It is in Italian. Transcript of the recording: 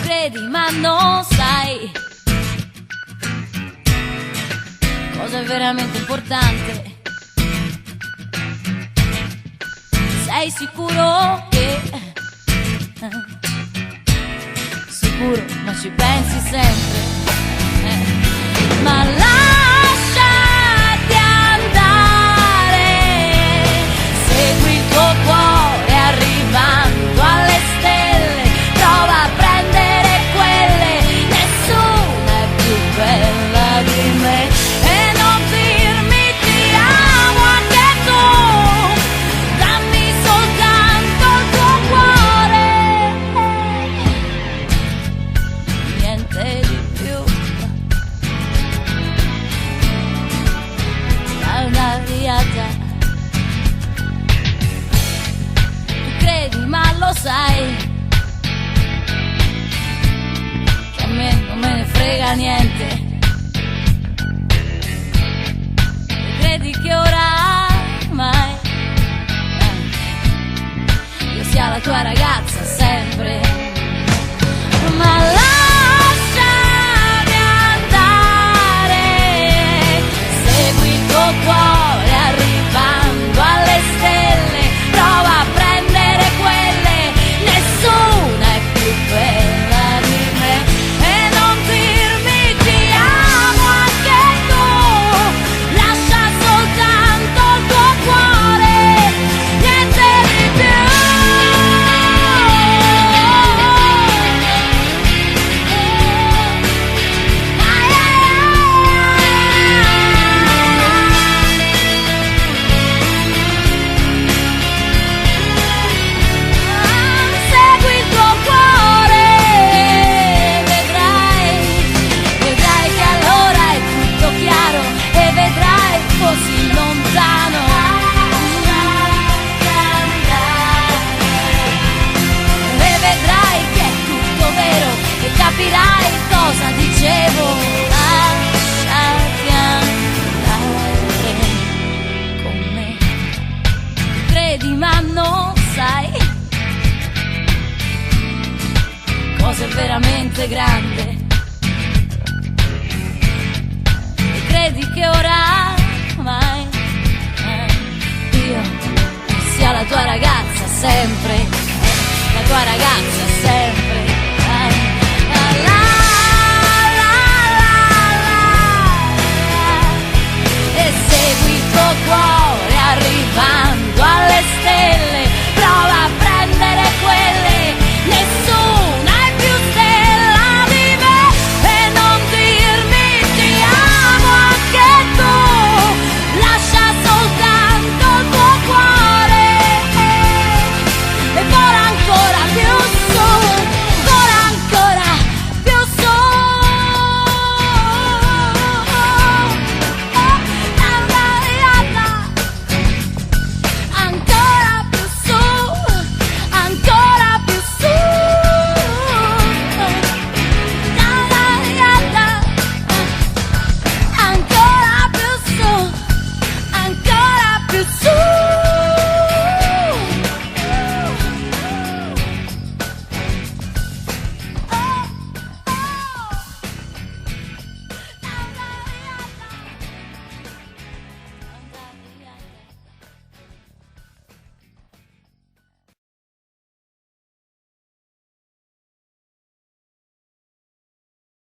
Credi ma non sai cosa è veramente importante. Sei sicuro che sicuro, ma ci pensi sempre, ma lasciati andare, segui il tuo cuore arrivando alle stelle, prova a prendere quelle, nessuna è più bella di me, e non dirmi ti amo anche tu, dammi soltanto il tuo cuore, niente di più. Tu credi ma lo sai che a me non me ne frega niente. Credi che oramai io sia la tua ragazza sempre, ma lasciami andare, segui il tuo cuore arrivando alle stelle, prova a prendere quelle, nessuna è più bella di me, e non dirmi ti amo anche tu, lascia soltanto il tuo cuore, niente di più. Segui il tuo cuore, vedrai che allora è tutto chiaro, e vedrai così lontano, e vedrai che è tutto vero, e capirai cosa dicevo, lasciati andare con me. Credi ma non sai cosa è veramente grande, e credi che oramai io sia la tua ragazza sempre, la tua ragazza sempre.